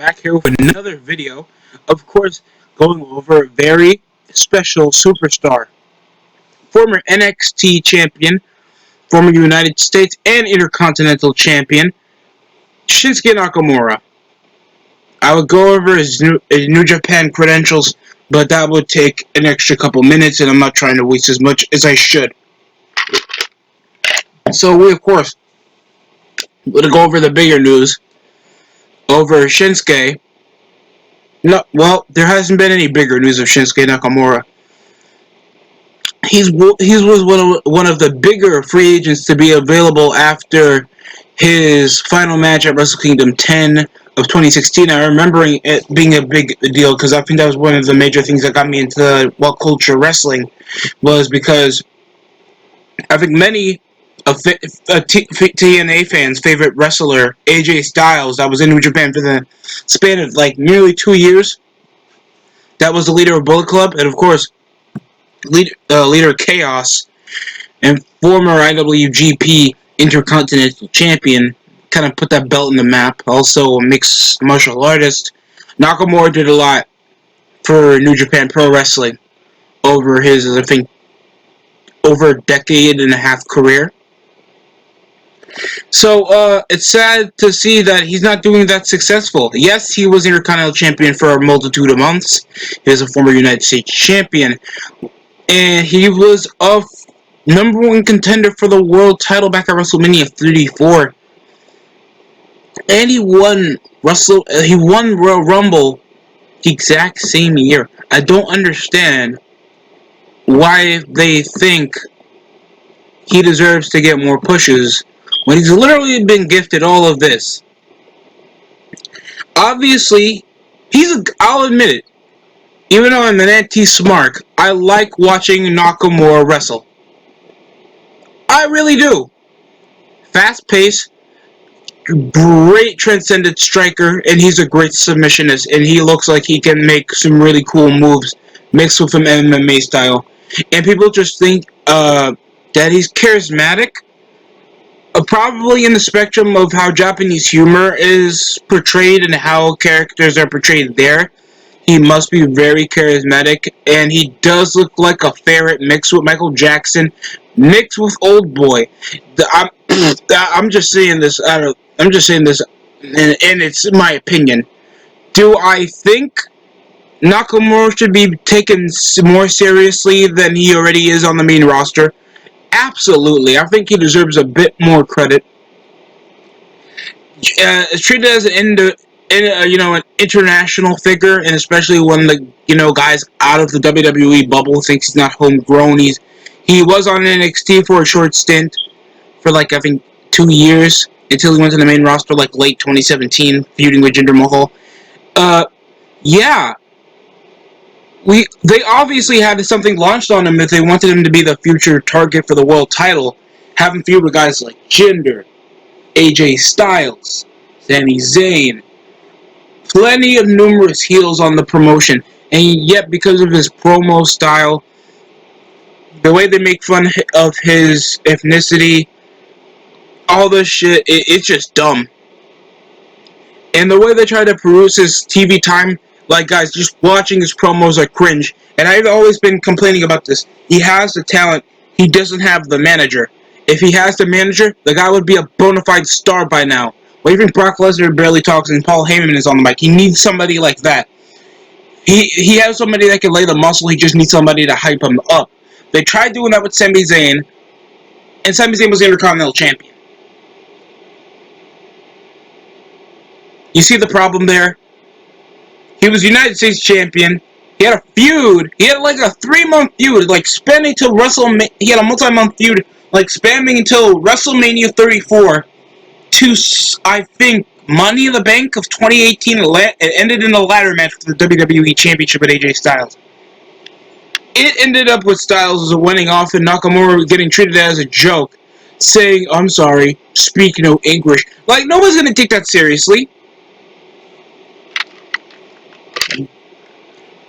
back here with another video. Of course, going over a very special superstar. Former NXT champion, former United States and Intercontinental champion, Shinsuke Nakamura. I would go over his New Japan credentials, but that would take an extra couple minutes, and I'm not trying to waste as much as I should. So we, of course, would go over the bigger news over Shinsuke. No, well, there hasn't been any bigger news of Shinsuke Nakamura. He was one of the bigger free agents to be available after his final match at Wrestle Kingdom 10 of 2016. I remember it being a big deal because I think that was one of the major things that got me into What Culture Wrestling, was because I think many of TNA fans' favorite wrestler, AJ Styles, that was in New Japan for the span of like nearly 2 years. That was the leader of Bullet Club, and of course, leader of Chaos, and former IWGP Intercontinental Champion. Kind of put that belt in the map. Also a mixed martial artist. Nakamura did a lot for New Japan Pro Wrestling over his, I think, over a decade and a half career. So, it's sad to see that he's not doing that successful. Yes, he was Intercontinental Champion for a multitude of months. He was a former United States Champion. And he was a number one contender for the world title back at WrestleMania 34. And he won Royal Rumble the exact same year. I don't understand why they think he deserves to get more pushes when he's literally been gifted all of this. Obviously, I'll admit it, even though I'm an anti-smart, I like watching Nakamura wrestle. I really do. Fast-paced, great transcendent striker, and he's a great submissionist, and he looks like he can make some really cool moves mixed with an MMA style. And people just think that he's charismatic. Probably in the spectrum of how Japanese humor is portrayed and how characters are portrayed there, he must be very charismatic, and he does look like a ferret mixed with Michael Jackson, mixed with Old Boy. I'm just saying this, and it's my opinion. Do I think Nakamura should be taken more seriously than he already is on the main roster? Absolutely. I think he deserves a bit more credit. Treated as an international figure, and especially when the guys out of the WWE bubble thinks he's not homegrown. He was on NXT for a short stint for I think 2 years until he went to the main roster late 2017, feuding with Jinder Mahal. Yeah. They obviously had something launched on him if they wanted him to be the future target for the world title. Having feud with guys like Jinder, AJ Styles, Sami Zayn, plenty of numerous heels on the promotion, and yet because of his promo style, the way they make fun of his ethnicity, all this shit, it's just dumb. And the way they try to peruse his TV time, guys, just watching his promos are cringe. And I've always been complaining about this. He has the talent, he doesn't have the manager. If he has the manager, the guy would be a bona fide star by now. Well, even Brock Lesnar barely talks and Paul Heyman is on the mic. He needs somebody like that. He has somebody that can lay the muscle, he just needs somebody to hype him up. They tried doing that with Sami Zayn, and Sami Zayn was the Intercontinental Champion. You see the problem there? He was United States Champion. He had a feud. He had a 3-month feud, spanning till WrestleMania. He had a multi-month feud, spanning until WrestleMania 34 to, I think, Money in the Bank of 2018. It ended in a ladder match for the WWE Championship with AJ Styles. It ended up with Styles winning off and Nakamura getting treated as a joke, saying, "I'm sorry, speak no English." No one's gonna take that seriously.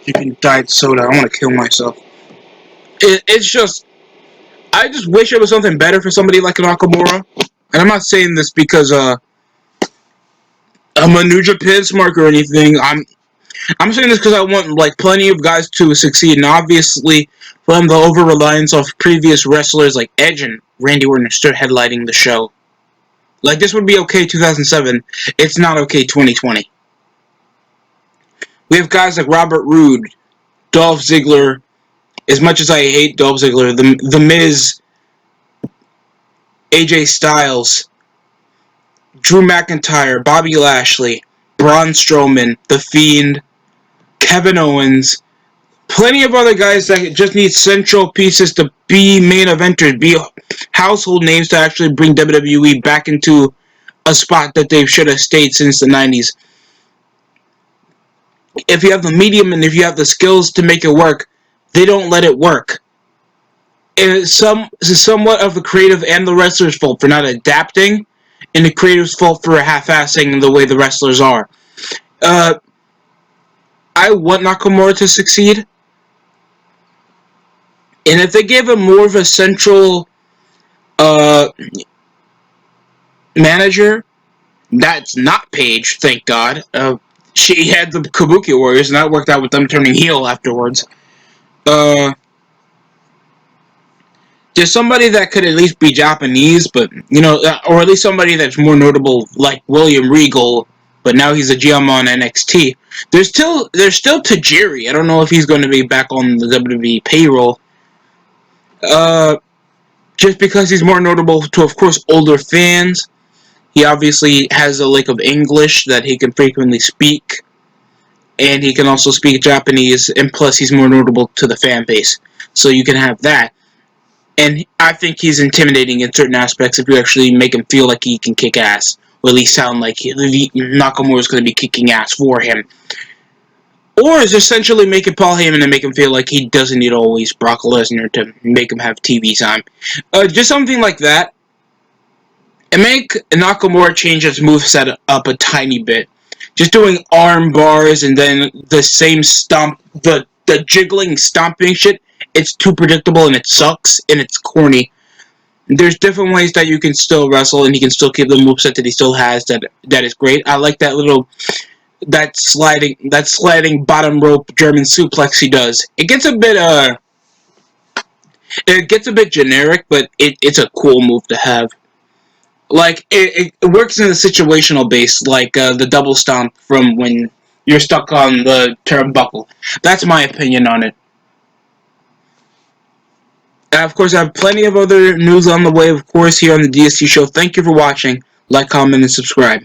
Drinking diet soda. I want to kill myself. It's just, I just wish it was something better for somebody like Nakamura. And I'm not saying this because I'm a New Japan smart or anything. I'm saying this because I want like plenty of guys to succeed, and obviously from the over reliance of previous wrestlers like Edge and Randy Orton still headlining the show. Like this would be okay 2007. It's not okay 2020. We have guys like Robert Roode, Dolph Ziggler. As much as I hate Dolph Ziggler, the Miz, AJ Styles, Drew McIntyre, Bobby Lashley, Braun Strowman, The Fiend, Kevin Owens, plenty of other guys that just need central pieces to be main eventers, be household names to actually bring WWE back into a spot that they should have stayed since the 90s. If you have the medium and if you have the skills to make it work, they don't let it work. It's somewhat of the creative and the wrestler's fault for not adapting, and the creative's fault for half-assing the way the wrestlers are. I want Nakamura to succeed, and if they gave him more of a central manager, that's not Paige, thank God. She had the Kabuki Warriors, and that worked out with them turning heel afterwards. Just somebody that could at least be Japanese, but or at least somebody that's more notable, like William Regal. But now he's a GM on NXT. There's still Tajiri. I don't know if he's going to be back on the WWE payroll. Just because he's more notable to, of course, older fans. He obviously has a lick of English that he can frequently speak, and he can also speak Japanese, and plus he's more notable to the fan base. So you can have that. And I think he's intimidating in certain aspects if you actually make him feel like he can kick ass. Or at least sound like Nakamura's going to be kicking ass for him. Or is essentially make it Paul Heyman and make him feel like he doesn't need always Brock Lesnar to make him have TV time. Just something like that. And make Nakamura change his moveset up a tiny bit. Just doing arm bars and then the same stomp, the jiggling stomping shit, it's too predictable and it sucks and it's corny. There's different ways that you can still wrestle and he can still keep the moveset that he still has that is great. I like that sliding bottom rope German suplex he does. It gets a bit generic, but it's a cool move to have. Like, it works in a situational base, like the double stomp from when you're stuck on the turnbuckle. That's my opinion on it. Of course, I have plenty of other news on the way, of course, here on the DST show. Thank you for watching. Like, comment, and subscribe.